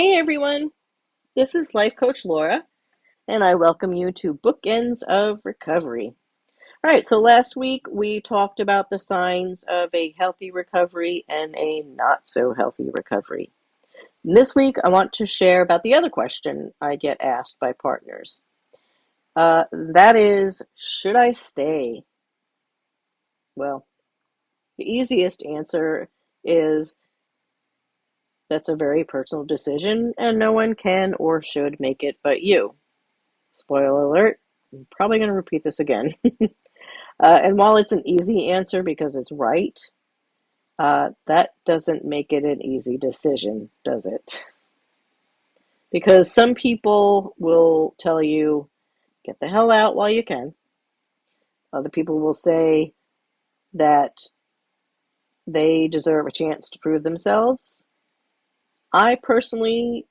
Hey everyone, this is Life Coach Laura, and I welcome you to Bookends of Recovery. All right, so last week we talked about the signs of a healthy recovery and a not so healthy recovery. And this week I want to share about the other question I get asked by partners. That is, should I stay? Well, the easiest answer is that's a very personal decision, and no one can or should make it but you. Spoiler alert, I'm probably going to repeat this again. And while it's an easy answer because it's right, that doesn't make it an easy decision, does it? Because some people will tell you, get the hell out while you can. Other people will say that they deserve a chance to prove themselves. I personally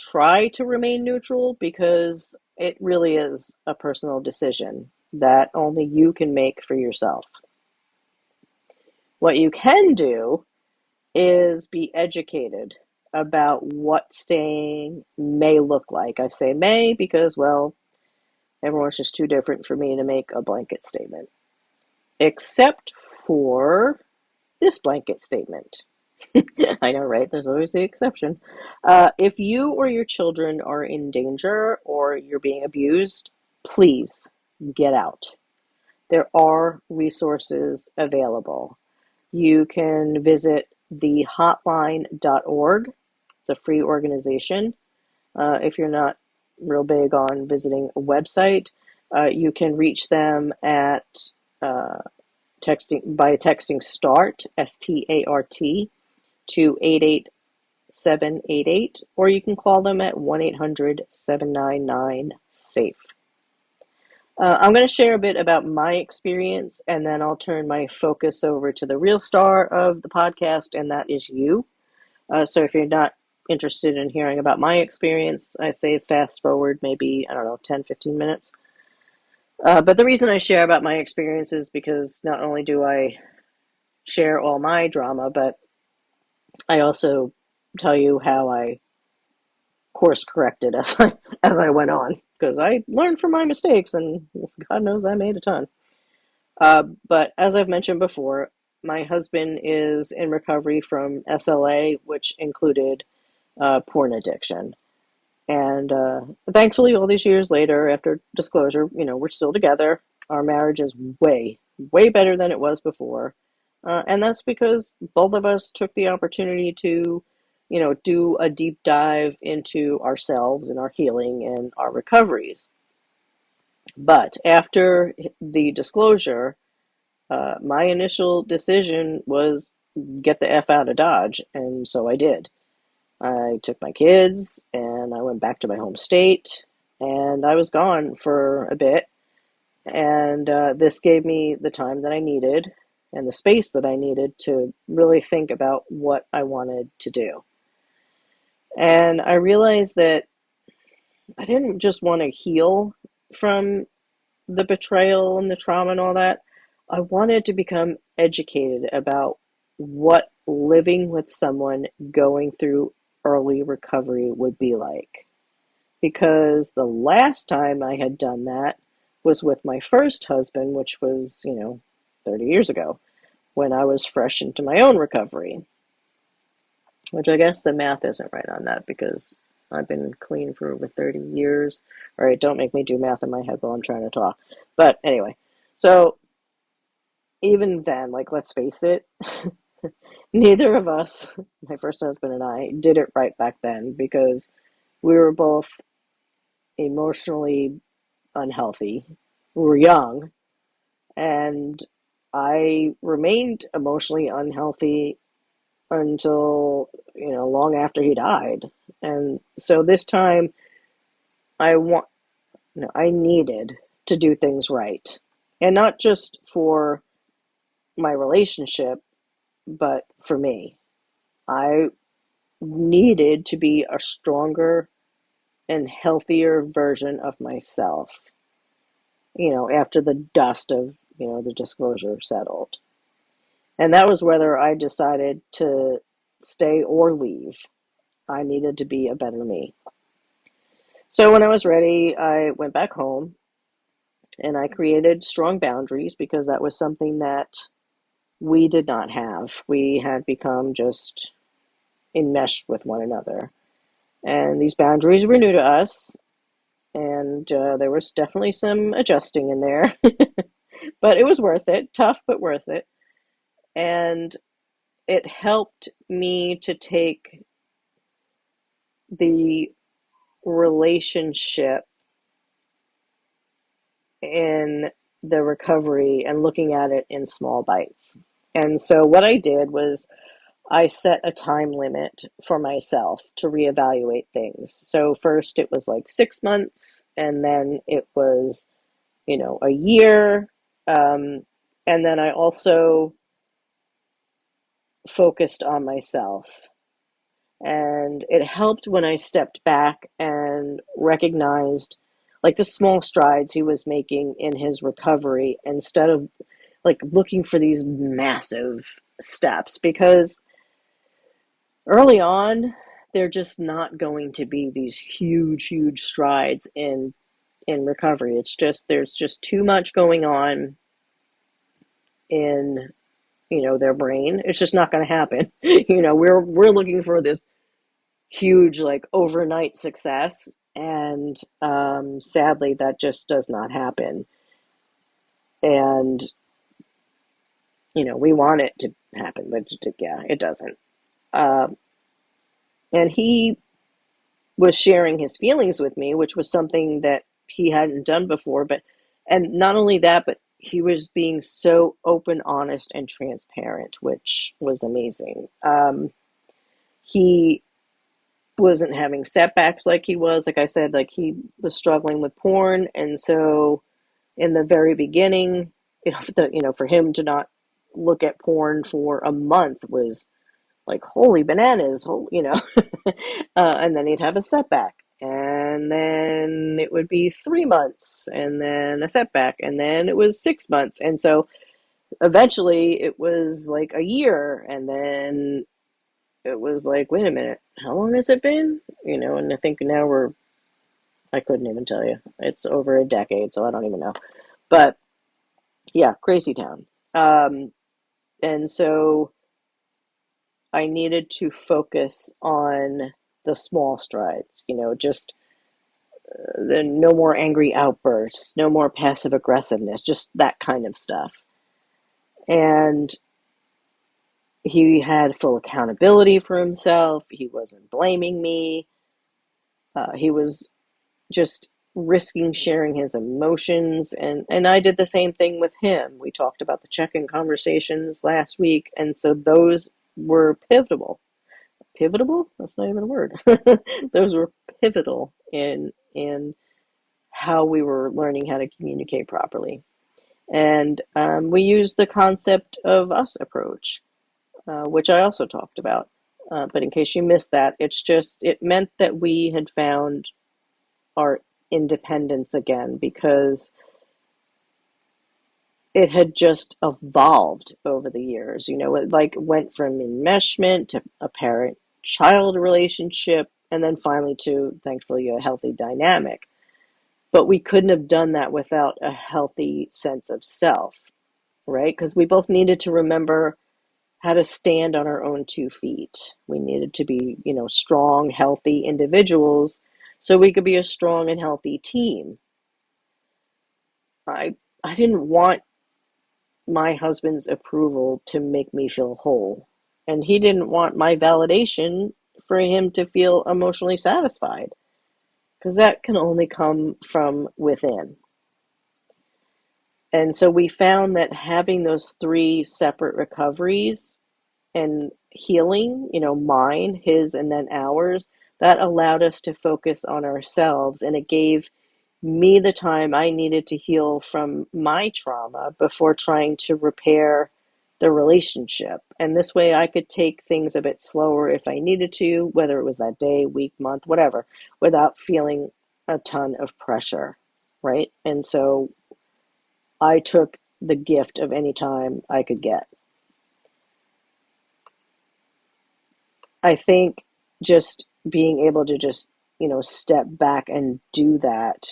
try to remain neutral because it really is a personal decision that only you can make for yourself. What you can do is be educated about what staying may look like. I say may because, well, everyone's just too different for me to make a blanket statement. Except for this blanket statement. I know, right? There's always the exception. If you or your children are in danger or you're being abused, please get out. There are resources available. You can visit thehotline.org. It's a free organization. If you're not real big on visiting a website, you can reach them at texting START, START, to 88788, or you can call them at 1-800-799-SAFE. I'm going to share a bit about my experience, and then I'll turn my focus over to the real star of the podcast, and that is you. So if you're not interested in hearing about my experience, I say fast forward maybe, I don't know, 10, 15 minutes. But the reason I share about my experience is because not only do I share all my drama, but I also tell you how I course corrected as I went on, because I learned from my mistakes, and God knows I made a ton. But as I've mentioned before, my husband is in recovery from SLA, which included porn addiction. And thankfully, all these years later, after disclosure, we're still together. Our marriage is way, way better than it was before. And that's because both of us took the opportunity to, do a deep dive into ourselves and our healing and our recoveries. But after the disclosure, my initial decision was get the F out of Dodge, and so I did. I took my kids and I went back to my home state, and I was gone for a bit. And this gave me the time that I needed and the space that I needed to really think about what I wanted to do. And I realized that I didn't just want to heal from the betrayal and the trauma and all that. I wanted to become educated about what living with someone going through early recovery would be like. Because the last time I had done that was with my first husband, which was, 30 years ago, when I was fresh into my own recovery. Which I guess the math isn't right on that because I've been clean for over 30 years. All right, don't make me do math in my head while I'm trying to talk. But anyway, so even then, let's face it, neither of us, my first husband and I, did it right back then because we were both emotionally unhealthy. We were young, and I remained emotionally unhealthy until, long after he died. And so this time I want, I needed to do things right. And not just for my relationship, but for me. I needed to be a stronger and healthier version of myself, after the dust of, the disclosure settled. And that was whether I decided to stay or leave. I needed to be a better me. So when I was ready, I went back home and I created strong boundaries because that was something that we did not have. We had become just enmeshed with one another. And these boundaries were new to us, and there was definitely some adjusting in there, but it was worth it. Tough, but worth it. And it helped me to take the relationship in the recovery and looking at it in small bites. And so what I did was I set a time limit for myself to reevaluate things. So first it was like 6 months, and then it was, a year. And then I also focused on myself. And it helped when I stepped back and recognized like the small strides he was making in his recovery instead of like looking for these massive steps, because early on they're just not going to be these huge strides in recovery. It's just there's just too much going on in their brain. It's just not going to happen. We're looking for this huge like overnight success, and sadly that just does not happen. And we want it to happen, but yeah, it doesn't. um, and he was sharing his feelings with me, which was something that he hadn't done before. And not only that, but he was being so open, honest, and transparent, which was amazing. He wasn't having setbacks like he was. Like I said, like he was struggling with porn, and so in the very beginning, for him to not look at porn for a month was like holy bananas, and then he'd have a setback, and then it would be 3 months, and then a setback, and then it was 6 months, and so eventually it was like a year, and then it was like, wait a minute, how long has it been? And I think now I couldn't even tell you. It's over a decade, so I don't even know. But yeah, crazy town. And so I needed to focus on the small strides, just the no more angry outbursts, no more passive aggressiveness, just that kind of stuff. And he had full accountability for himself. He wasn't blaming me. He was just risking sharing his emotions, and I did the same thing with him. We talked about the check-in conversations last week, and so those were pivotal. That's not even a word. Those were pivotal in how we were learning how to communicate properly. And we used the concept of us approach, which I also talked about. But in case you missed that, it meant that we had found our independence again, because it had just evolved over the years. It like went from enmeshment to a parent child relationship, and then finally to, thankfully, a healthy dynamic. But we couldn't have done that without a healthy sense of self, right? Because we both needed to remember how to stand on our own 2 feet. We needed to be, strong, healthy individuals so we could be a strong and healthy team. I didn't want my husband's approval to make me feel whole, and he didn't want my validation for him to feel emotionally satisfied, because that can only come from within. And so we found that having those 3 separate recoveries and healing, mine, his, and then ours, that allowed us to focus on ourselves, and it gave me the time I needed to heal from my trauma before trying to repair the relationship. And this way I could take things a bit slower if I needed to, whether it was that day, week, month, whatever, without feeling a ton of pressure, right? And so I took the gift of any time I could get. I think just being able to just, step back and do that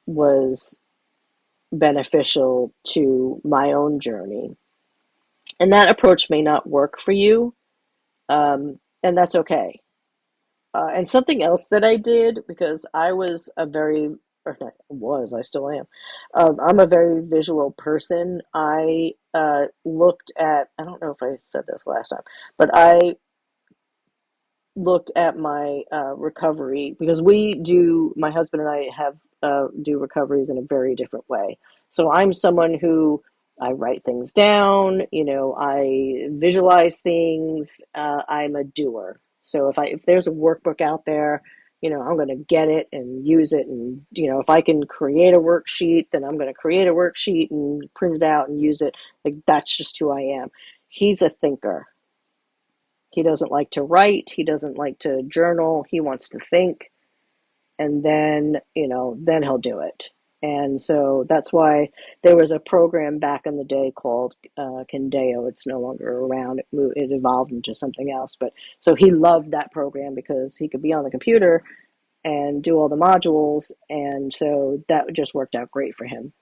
was beneficial to my own journey. And that approach may not work for you, and that's okay. And something else that I did, because I was a very, or not was, I still am, I'm a very visual person. I looked at, I don't know if I said this last time, but I looked at my recovery, because my husband and I have do recoveries in a very different way. So I'm someone who, I write things down, I visualize things. I'm a doer. So if there's a workbook out there, I'm going to get it and use it. And, if I can create a worksheet, then I'm going to create a worksheet and print it out and use it. Like, that's just who I am. He's a thinker. He doesn't like to write. He doesn't like to journal. He wants to think, and then he'll do it. And so that's why there was a program back in the day called Kendeo. It's no longer around. It evolved into something else. But so he loved that program because he could be on the computer and do all the modules, and so that just worked out great for him.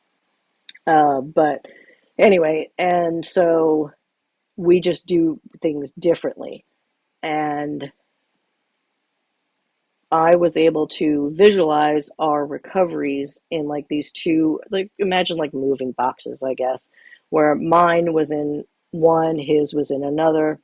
But anyway, and so we just do things differently. And I was able to visualize our recoveries in like these two, like imagine like moving boxes, I guess, where mine was in one, his was in another.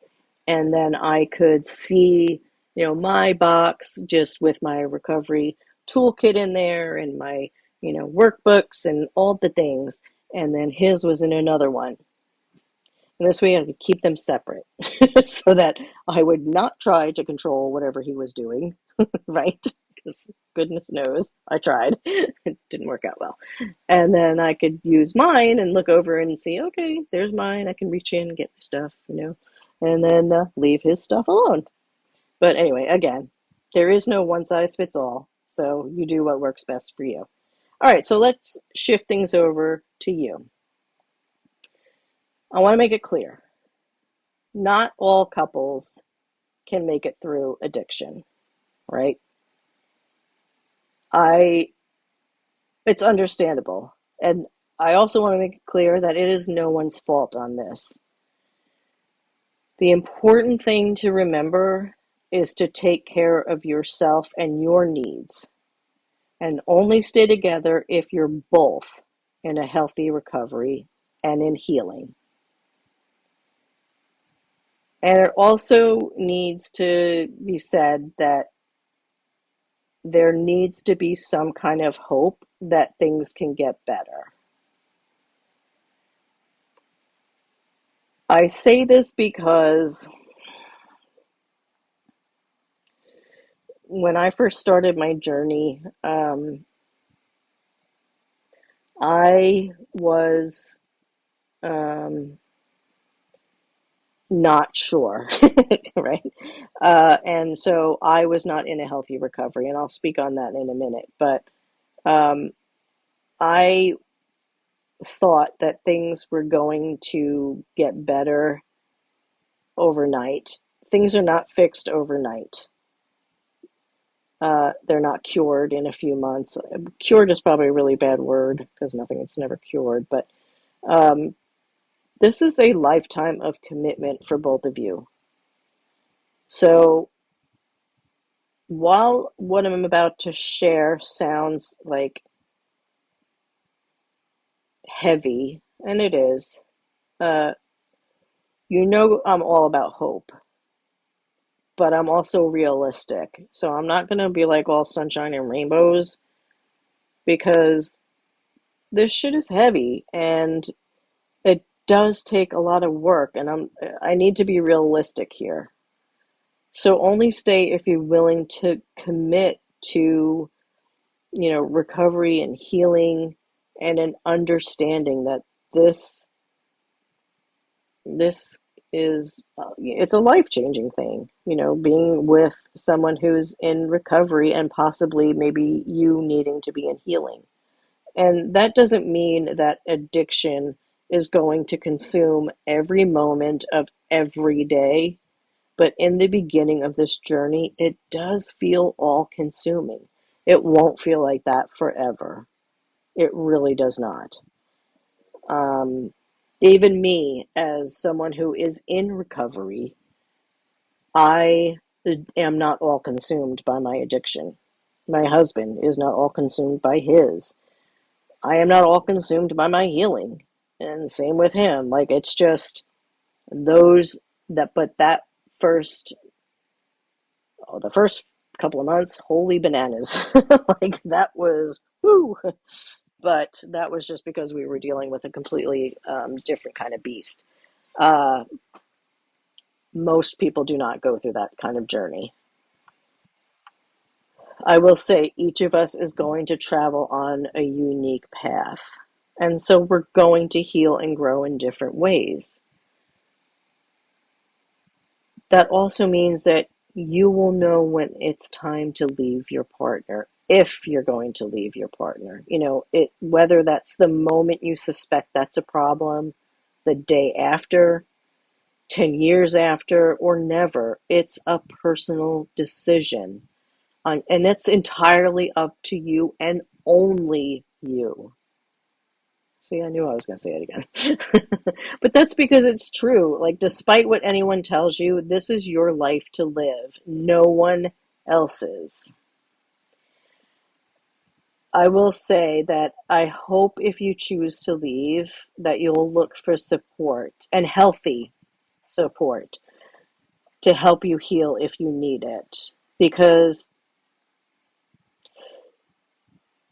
And then I could see, my box just with my recovery toolkit in there and my, workbooks and all the things. And then his was in another one. And this way I could keep them separate so that I would not try to control whatever he was doing, right? Because goodness knows I tried. It didn't work out well. And then I could use mine and look over and see, okay, there's mine. I can reach in and get my stuff, and then leave his stuff alone. But anyway, again, there is no one size fits all. So you do what works best for you. All right, so let's shift things over to you. I want to make it clear. Not all couples can make it through addiction, right? I It's understandable. And I also want to make it clear that it is no one's fault on this. The important thing to remember is to take care of yourself and your needs, and only stay together if you're both in a healthy recovery and in healing. And it also needs to be said that there needs to be some kind of hope that things can get better. I say this because when I first started my journey, I was not sure, right? And so I was not in a healthy recovery, and I'll speak on that in a minute. But um, I thought that things were going to get better overnight. Things are not fixed overnight. They're not cured in a few months. Cured is probably a really bad word because nothing is never cured, but um, this is a lifetime of commitment for both of you. So while what I'm about to share sounds like heavy, and it is, uh, I'm all about hope, but I'm also realistic. So I'm not going to be like all sunshine and rainbows because this shit is heavy and it does take a lot of work, and I need to be realistic here. So only stay if you're willing to commit to, recovery and healing, and an understanding that this this is it's a life-changing thing, being with someone who's in recovery and possibly maybe you needing to be in healing. And that doesn't mean that addiction is going to consume every moment of every day, But in the beginning of this journey, it does feel all consuming. It won't feel like that forever. It really does not. Um, Even me, as someone who is in recovery, I am not all consumed by my addiction. My husband is not all consumed by his. I am not all consumed by my healing. And same with him. Like, it's just those but that first, oh, the first couple of months, holy bananas. Like, that was, whoo. But that was just because we were dealing with a completely different kind of beast. Uh, Most people do not go through that kind of journey. I will say each of us is going to travel on a unique path. And so we're going to heal and grow in different ways. That also means that you will know when it's time to leave your partner, if you're going to leave your partner. Whether that's the moment you suspect that's a problem, the day after, 10 years after, or never. It's a personal decision. And it's entirely up to you and only you. See, I knew I was going to say it again. But that's because it's true. Like, despite what anyone tells you, this is your life to live, no one else's. I will say that I hope if you choose to leave, that you'll look for support and healthy support to help you heal if you need it. Because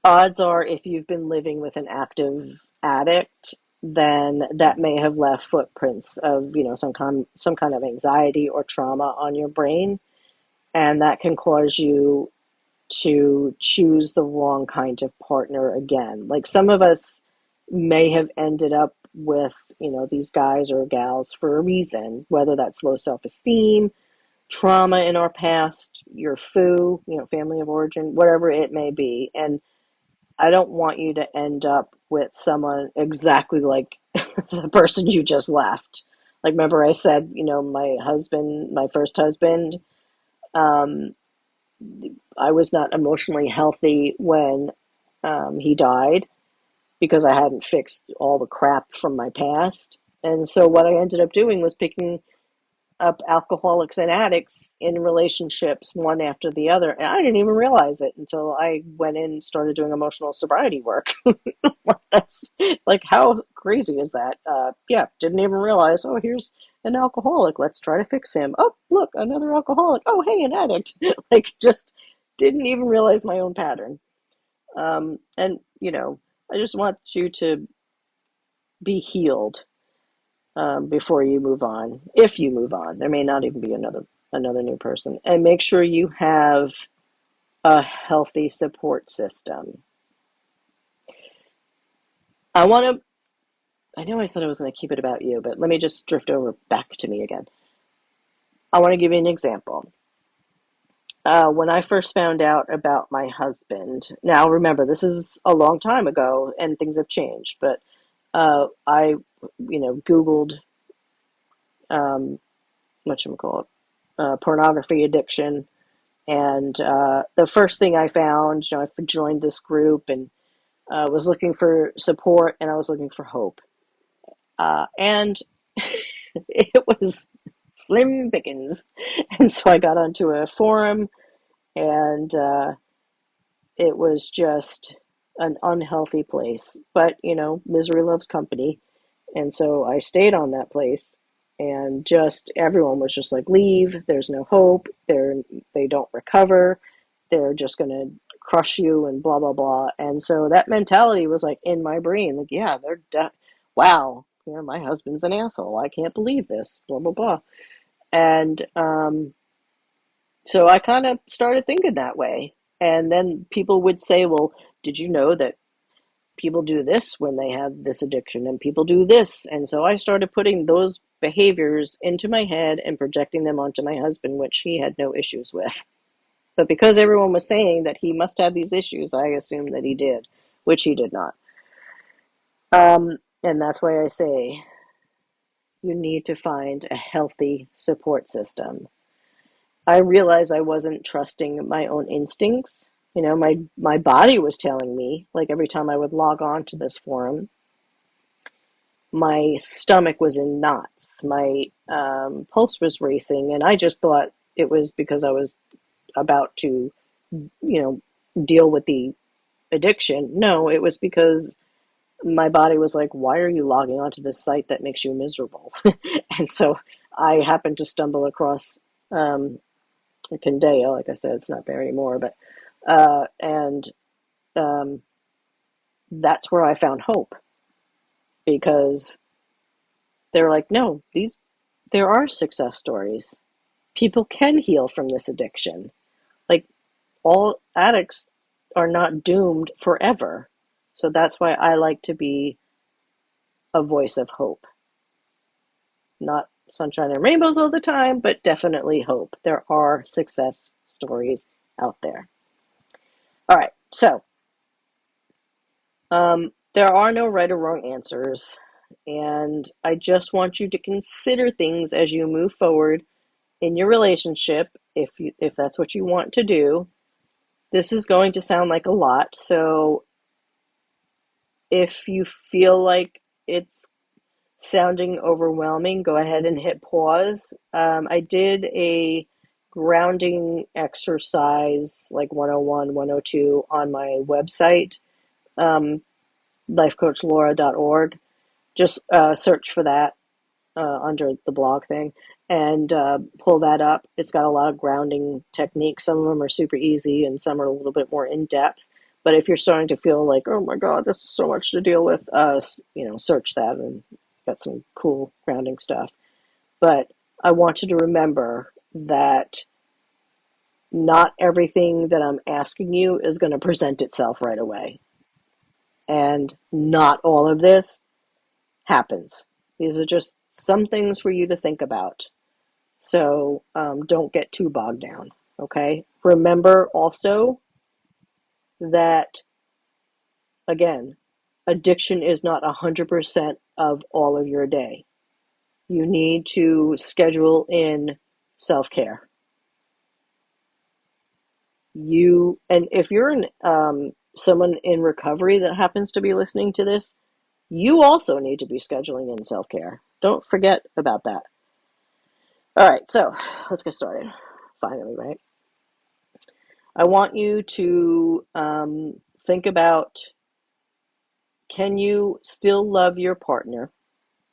odds are, if you've been living with an active addict, then that may have left footprints of, some kind of anxiety or trauma on your brain, and that can cause you to choose the wrong kind of partner again. Like, some of us may have ended up with, these guys or gals for a reason, whether that's low self-esteem, trauma in our past, your family of origin, whatever it may be. And I don't want you to end up with someone exactly like the person you just left. Like, remember I said, my first husband, um, I was not emotionally healthy when he died because I hadn't fixed all the crap from my past. And so what I ended up doing was picking up alcoholics and addicts in relationships one after the other. And I didn't even realize it until I went in and started doing emotional sobriety work. That's like, how crazy is that? Yeah, didn't even realize, oh, here's an alcoholic. Let's try to fix him. Oh, look, another alcoholic. Oh, hey, an addict. Like, just didn't even realize my own pattern. And, I just want you to be healed before you move on. If you move on, there may not even be another new person, and make sure you have a healthy support system. I want to. I know I said I was going to keep it about you, but let me just drift over back to me again. I want to give you an example. When I first found out about my husband, now remember, this is a long time ago and things have changed, but I, Googled, whatchamacallit, pornography addiction. And the first thing I found, I joined this group and was looking for support, and I was looking for hope. And it was slim pickings. And so I got onto a forum, and it was just an unhealthy place. But, misery loves company. And so I stayed on that place, and just everyone was just like, leave, there's no hope, they don't recover, they're just going to crush you and blah blah blah. And so that mentality was like in my brain, like, yeah, wow, my husband's an asshole, I can't believe this, blah blah blah. And so I kind of started thinking that way. And then people would say, well, did you know that people do this when they have this addiction, and people do this? And so I started putting those behaviors into my head and projecting them onto my husband, which he had no issues with. But because everyone was saying that he must have these issues, I assumed that he did, which he did not. And that's why I say you need to find a healthy support system. I realized I wasn't trusting my own instincts. My body was telling me, like every time I would log on to this forum, my stomach was in knots, my pulse was racing, and I just thought it was because I was about to, you know, deal with the addiction. No, it was because my body was like, why are you logging onto this site that makes you miserable? And so I happened to stumble across Condeo. Like I said, it's not there anymore, but and um, that's where I found hope, because they're like, no, there are success stories. People can heal from this addiction. Like, all addicts are not doomed forever. So that's why I like to be a voice of hope. Not sunshine and rainbows all the time, but definitely hope. There are success stories out there. All right, so there are no right or wrong answers, and I just want you to consider things as you move forward in your relationship, if that's what you want to do. This is going to sound like a lot, so if you feel like it's sounding overwhelming, go ahead and hit pause. I did a grounding exercise, like 101, 102, on my website, um, lifecoachlaura.org. Just search for that under the blog thing, and pull that up. It's got a lot of grounding techniques. Some of them are super easy and some are a little bit more in depth. But if you're starting to feel like, oh my God, this is so much to deal with, search that, and got some cool grounding stuff. But I want you to remember that not everything that I'm asking you is going to present itself right away. And not all of this happens. These are just some things for you to think about. So don't get too bogged down, okay? Remember also that, again, addiction is not 100% of all of your day. You need to schedule in self-care. And if you're someone in recovery that happens to be listening to this, you also need to be scheduling in self-care. Don't forget about that. All right, so let's get started. Finally, right? I want you to think about, can you still love your partner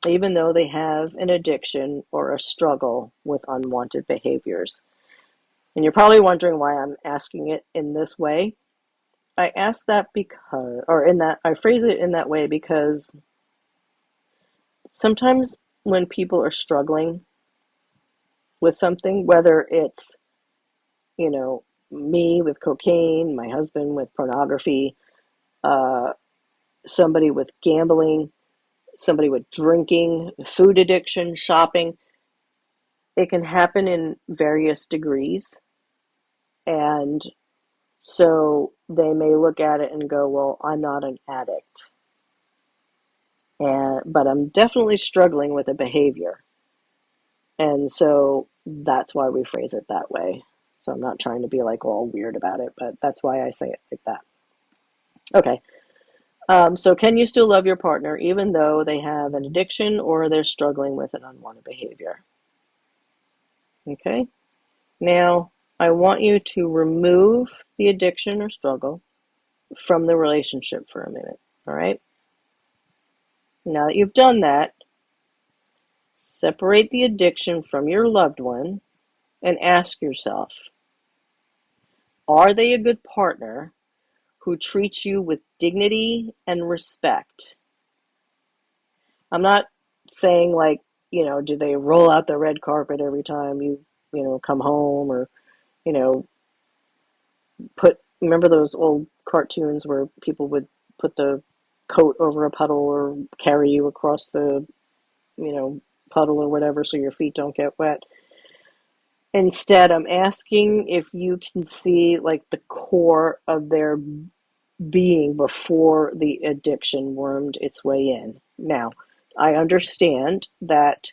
even though they have an addiction or a struggle with unwanted behaviors? And you're probably wondering why I'm asking it in this way. I ask that I phrase it in that way because sometimes when people are struggling with something, whether it's, you know, me with cocaine, my husband with pornography, uh, somebody with gambling, somebody with drinking, food addiction, shopping, it can happen in various degrees. And so they may look at it and go, well, I'm not an addict, but I'm definitely struggling with a behavior. And so that's why we phrase it that way. So I'm not trying to be like all weird about it, but that's why I say it like that. Okay. So can you still love your partner even though they have an addiction or they're struggling with an unwanted behavior? Okay. Now, I want you to remove the addiction or struggle from the relationship for a minute. All right. Now that you've done that, separate the addiction from your loved one and ask yourself, are they a good partner who treats you with dignity and respect? I'm not saying like, do they roll out the red carpet every time you come home, or, you know, remember those old cartoons where people would put the coat over a puddle or carry you across the, puddle or whatever so your feet don't get wet. Instead, I'm asking if you can see like the core of their being before the addiction wormed its way in. Now, I understand that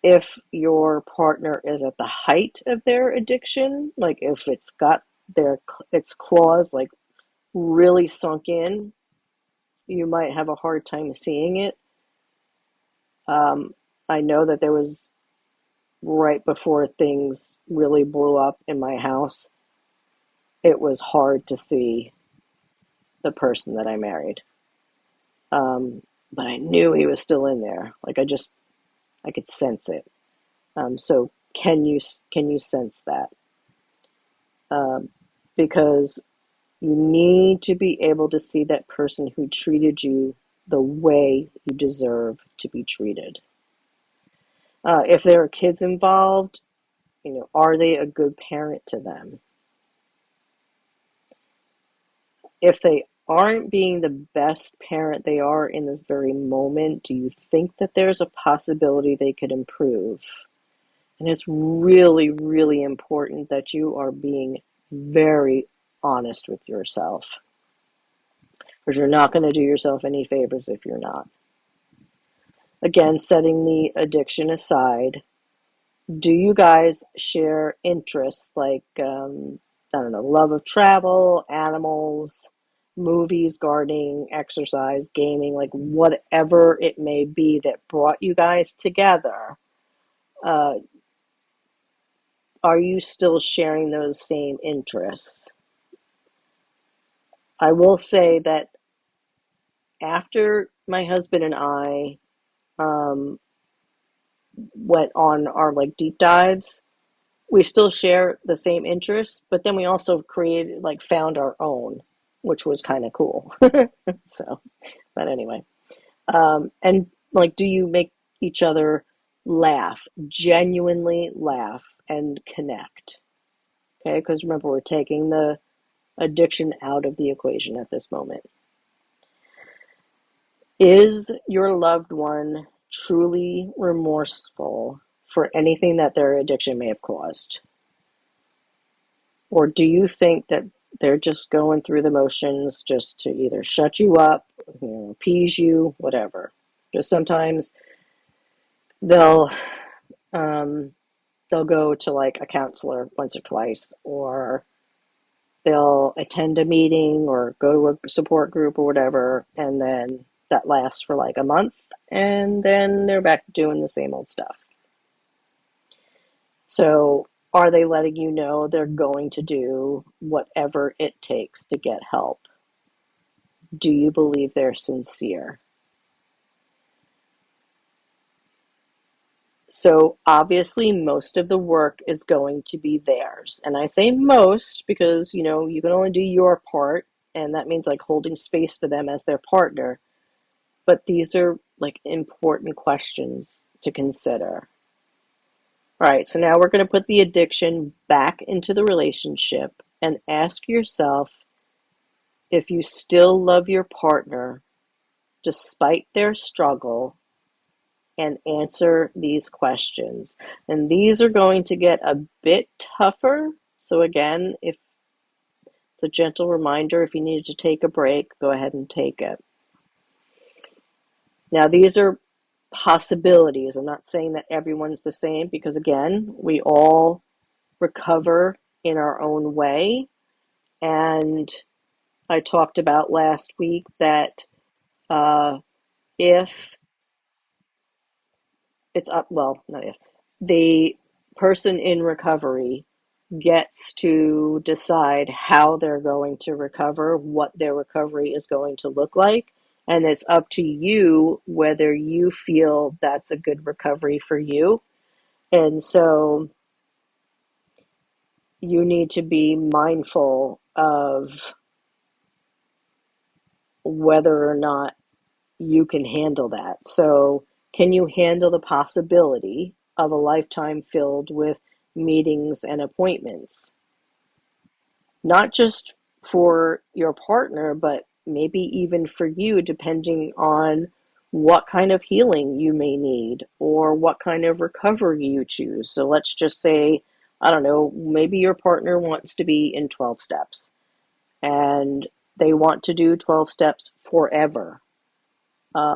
if your partner is at the height of their addiction, like if it's got its claws like really sunk in, you might have a hard time seeing it. Um, I know that there was right before things really blew up in my house, it was hard to see the person that I married. Um, but I knew he was still in there. Like I could sense it. So can you sense that? Um, because you need to be able to see that person who treated you the way you deserve to be treated. If there are kids involved, are they a good parent to them? If they aren't being the best parent they are in this very moment, do you think that there's a possibility they could improve? And it's really, really important that you are being very honest with yourself, because you're not going to do yourself any favors if you're not. Again, setting the addiction aside, do you guys share interests like, I don't know, love of travel, animals, movies, gardening, exercise, gaming, like whatever it may be that brought you guys together? Uh, are you still sharing those same interests? I will say that after my husband and I um, went on our like deep dives, we still share the same interests, but then we also created, like, found our own, which was kind of cool. So, but anyway, and like, do you make each other laugh, genuinely laugh, and connect? Okay, because remember, we're taking the addiction out of the equation at this moment. Is your loved one truly remorseful for anything that their addiction may have caused? Or do you think that they're just going through the motions just to either shut you up, appease you, whatever? Because sometimes they'll um, they'll go to like a counselor once or twice, or they'll attend a meeting or go to a support group or whatever, and then that lasts for like a month, and then they're back doing the same old stuff. So, are they letting you know they're going to do whatever it takes to get help? Do you believe they're sincere? So, obviously, most of the work is going to be theirs. And I say most because, you can only do your part, and that means like holding space for them as their partner. But these are like important questions to consider. All right, so now we're going to put the addiction back into the relationship and ask yourself if you still love your partner despite their struggle, and answer these questions. And these are going to get a bit tougher. So, again, if it's a gentle reminder, if you needed to take a break, go ahead and take it. Now, these are possibilities. I'm not saying that everyone's the same because, again, we all recover in our own way. And I talked about last week that if it's up, well, not if, the person in recovery gets to decide how they're going to recover, what their recovery is going to look like. And it's up to you whether you feel that's a good recovery for you. And so you need to be mindful of whether or not you can handle that. So, can you handle the possibility of a lifetime filled with meetings and appointments? Not just for your partner, but maybe even for you, depending on what kind of healing you may need or what kind of recovery you choose. So let's just say, I don't know, maybe your partner wants to be in 12 steps and they want to do 12 steps forever.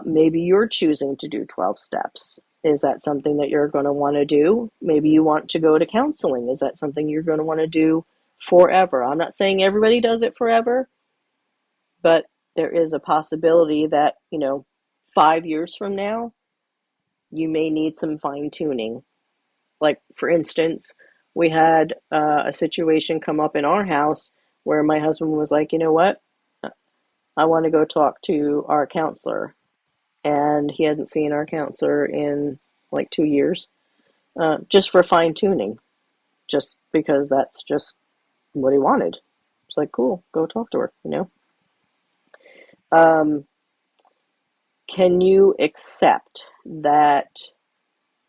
Maybe you're choosing to do 12 steps. Is that something that you're going to want to do? Maybe you want to go to counseling. Is that something you're going to want to do forever? I'm not saying everybody does it forever, but there is a possibility that, 5 years from now, you may need some fine tuning. Like, for instance, we had a situation come up in our house where my husband was like, you know what? I want to go talk to our counselor. And he hadn't seen our counselor in like 2 years, just for fine tuning, just because that's just what he wanted. It's like, cool, go talk to her. Um, can you accept that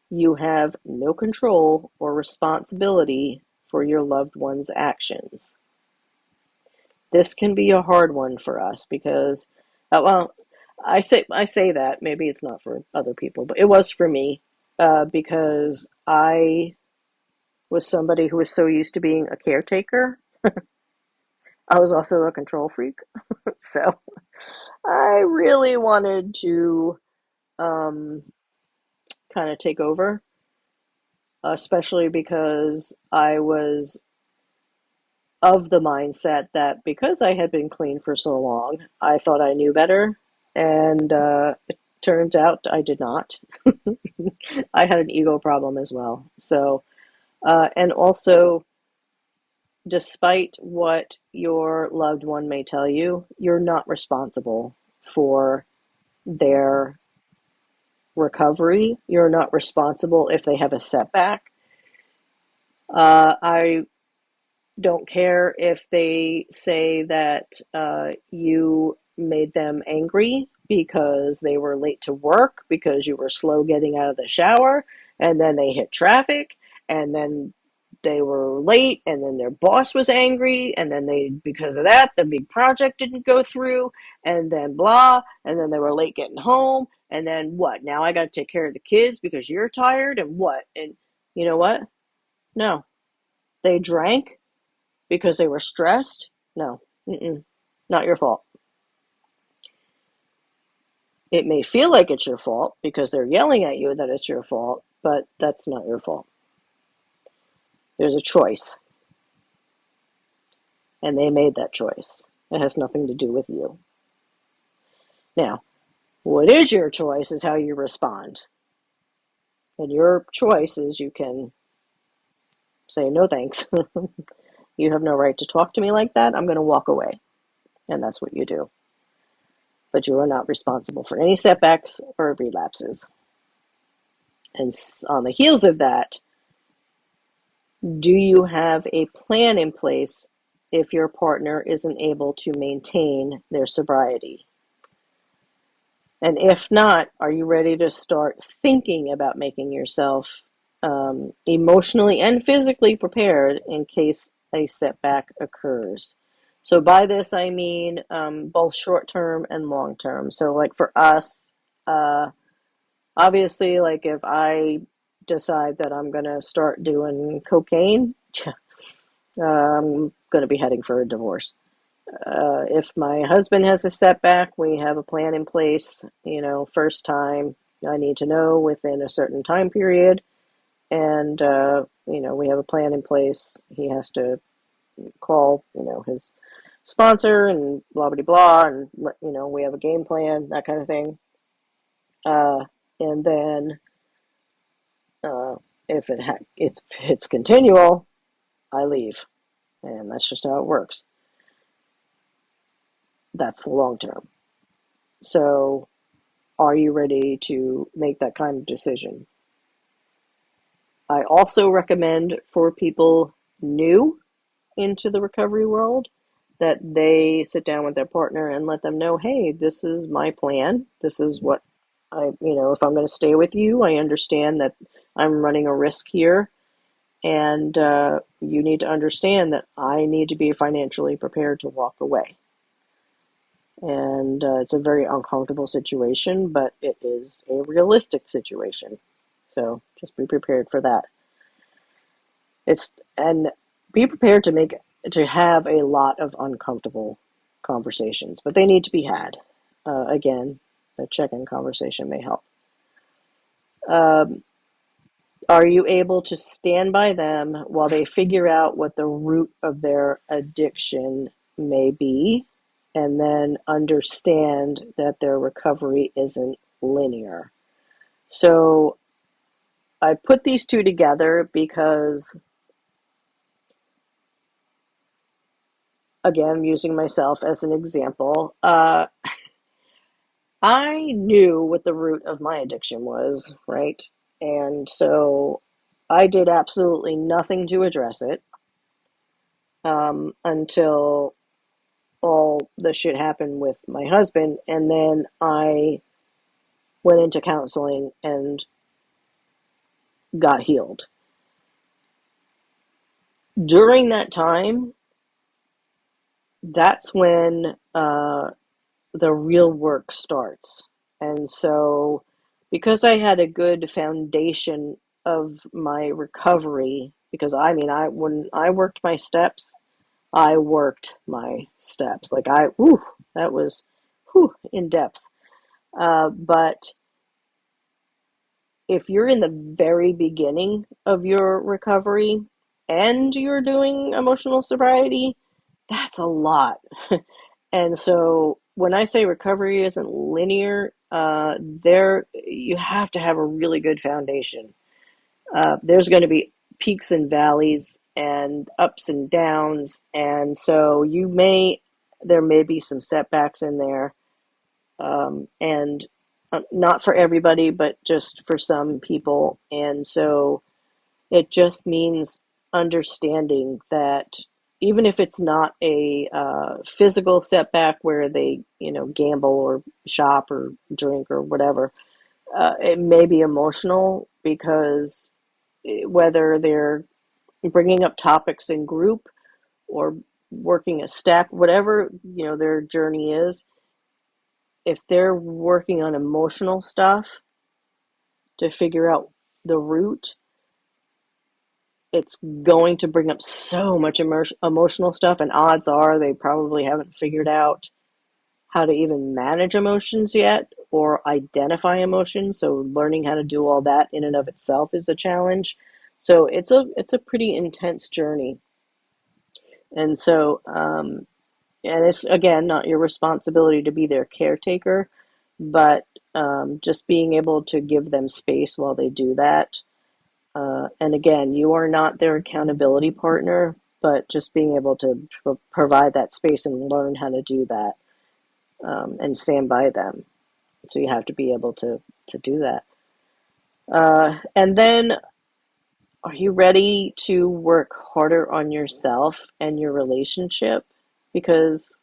you have no control or responsibility for your loved one's actions? This can be a hard one for us because, well, I say that maybe it's not for other people, but it was for me, because I was somebody who was so used to being a caretaker. I was also a control freak, so I really wanted to um, kind of take over, especially because I was of the mindset that because I had been clean for so long, I thought I knew better, and it turns out I did not. I had an ego problem as well. So, and also, despite what your loved one may tell you, you're not responsible for their recovery. You're not responsible if they have a setback. I don't care if they say that you made them angry because they were late to work, because you were slow getting out of the shower, and then they hit traffic, and then they were late, and then their boss was angry, and then because of that, the big project didn't go through, and then blah, and then they were late getting home, and then what? Now I got to take care of the kids because you're tired, and what? And you know what? No. They drank because they were stressed? No, not your fault. It may feel like it's your fault because they're yelling at you that it's your fault, but that's not your fault. There's a choice, and they made that choice. It has nothing to do with you. Now, what is your choice is how you respond. And your choice is you can say, no thanks. You have no right to talk to me like that. I'm going to walk away. And that's what you do. But you are not responsible for any setbacks or relapses. And on the heels of that, do you have a plan in place if your partner isn't able to maintain their sobriety? And if not, are you ready to start thinking about making yourself emotionally and physically prepared in case a setback occurs? So by this, I mean both short-term and long-term. So like for us, obviously, like if I decide that I'm going to start doing cocaine, I'm going to be heading for a divorce. If my husband has a setback, we have a plan in place. First time, I need to know within a certain time period. And, we have a plan in place. He has to call, his sponsor and blah, blah, blah. And, we have a game plan, that kind of thing. And then uh, if it's continual, I leave. And that's just how it works. That's the long term. So, are you ready to make that kind of decision? I also recommend for people new into the recovery world that they sit down with their partner and let them know, hey, this is my plan. This is what if I'm going to stay with you, I understand that I'm running a risk here. And you need to understand that I need to be financially prepared to walk away. And it's a very uncomfortable situation, but it is a realistic situation. So just be prepared for that. And be prepared to have a lot of uncomfortable conversations, but they need to be had. Again, the check-in conversation may help. Um, are you able to stand by them while they figure out what the root of their addiction may be, and then understand that their recovery isn't linear? So I put these two together because, again, I'm using myself as an example. I knew what the root of my addiction was, right? And so I did absolutely nothing to address it until all the shit happened with my husband. And then I went into counseling and got healed. During that time, that's when the real work starts. And so, because I had a good foundation of my recovery, because I mean, when I worked my steps, I worked my steps. Like that was, in depth. But if you're in the very beginning of your recovery and you're doing emotional sobriety, that's a lot. And so when I say recovery isn't linear, there you have to have a really good foundation. There's going to be peaks and valleys and ups and downs, and so there may be some setbacks in there, and not for everybody, but just for some people. And so it just means understanding that even if it's not a physical setback where they, gamble or shop or drink or whatever, it may be emotional because whether they're bringing up topics in group or working a stack, whatever, their journey is, if they're working on emotional stuff to figure out the root, it's going to bring up so much emotional stuff, and odds are they probably haven't figured out how to even manage emotions yet or identify emotions. So learning how to do all that in and of itself is a challenge. So it's a pretty intense journey. And so and it's, again, not your responsibility to be their caretaker, but just being able to give them space while they do that. And again, you are not their accountability partner, but just being able to provide that space and learn how to do that, and stand by them. So you have to be able to do that. And then, are you ready to work harder on yourself and your relationship? Because,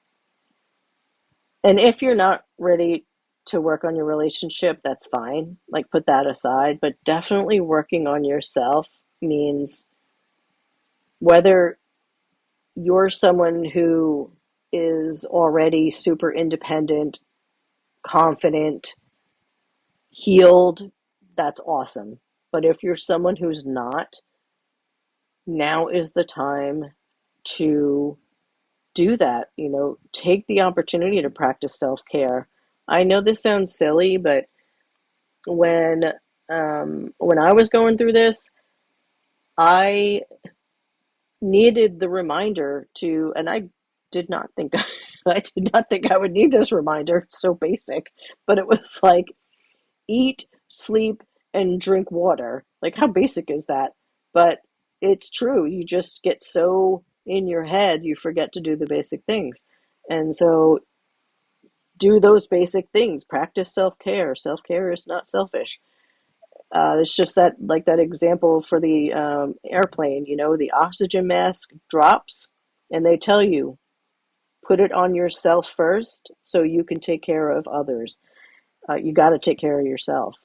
and if you're not ready to work on your relationship, that's fine. Like, put that aside. But definitely working on yourself means whether you're someone who is already super independent, confident, healed, that's awesome. But if you're someone who's not, now is the time to do that. Take the opportunity to practice self care. I know this sounds silly, but when when I was going through this, I needed the reminder to, and I did not think I did not think I would need this reminder. It's so basic, but it was like, eat, sleep, and drink water. Like, how basic is that? But it's true. You just get so in your head, you forget to do the basic things. And so do those basic things. Practice self-care. Self-care is not selfish. It's just that, like that example for the airplane, the oxygen mask drops, and they tell you, put it on yourself first so you can take care of others. You got to take care of yourself.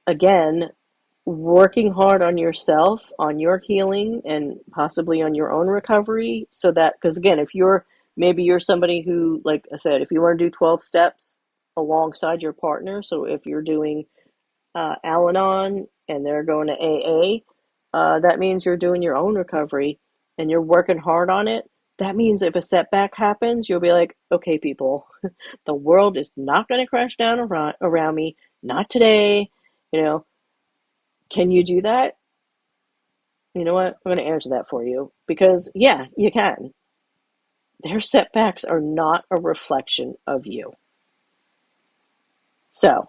Again, working hard on yourself, on your healing, and possibly on your own recovery. So that, because again, if maybe you're somebody who, like I said, if you want to do 12 steps alongside your partner, so if you're doing Al Anon and they're going to AA, that means you're doing your own recovery and you're working hard on it. That means if a setback happens, you'll be like, okay, people, the world is not going to crash down around me. Not today. You know, can you do that? You know what? I'm going to answer that for you because, yeah, you can. Their setbacks are not a reflection of you. So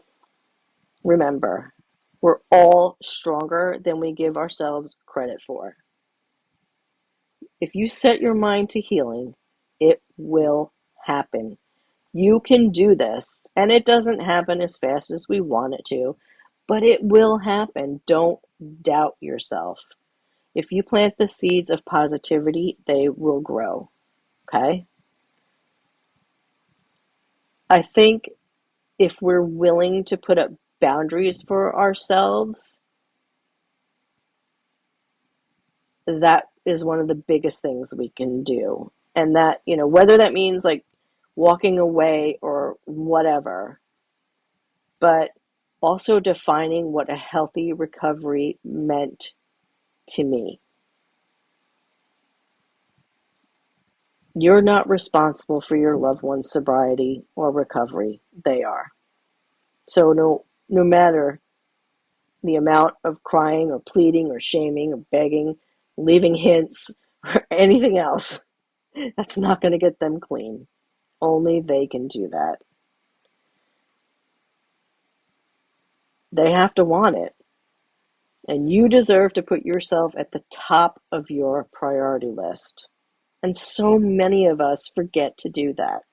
remember, we're all stronger than we give ourselves credit for. If you set your mind to healing, it will happen. You can do this, and it doesn't happen as fast as we want it to, but it will happen. Don't doubt yourself. If you plant the seeds of positivity, they will grow. Okay? I think if we're willing to put up boundaries for ourselves, that is one of the biggest things we can do. And that, whether that means like walking away or whatever, but also defining what a healthy recovery meant to me. You're not responsible for your loved one's sobriety or recovery. They are. So no matter the amount of crying or pleading or shaming or begging, leaving hints or anything else, that's not going to get them clean. Only they can do that. They have to want it. And you deserve to put yourself at the top of your priority list. And so many of us forget to do that.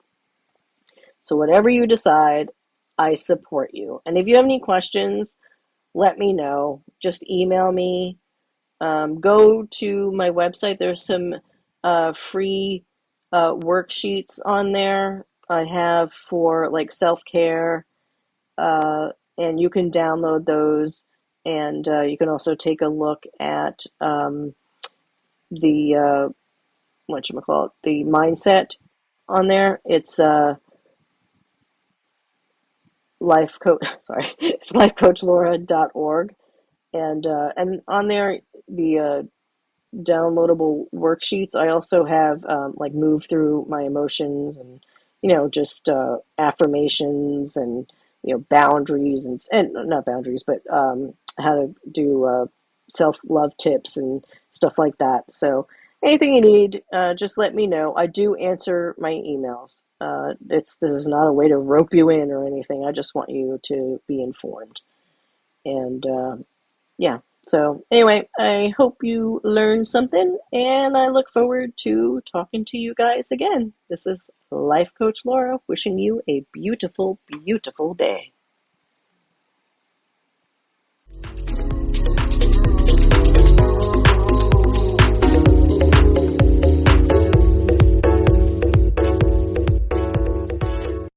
So whatever you decide, I support you. And if you have any questions, let me know. Just email me. Go to my website. There's some free worksheets on there I have for like self-care, and you can download those. And you can also take a look at the whatchamacallit, the mindset on there. It's life coach. Sorry, it's lifecoachlaura.org, and on there the downloadable worksheets. I also have like move through my emotions and just affirmations and boundaries and not boundaries, but how to do self-love tips and stuff like that. So anything you need, just let me know. I do answer my emails. This is not a way to rope you in or anything. I just want you to be informed. And yeah. So anyway, I hope you learned something, and I look forward to talking to you guys again. This is Life Coach Laura wishing you a beautiful, beautiful day.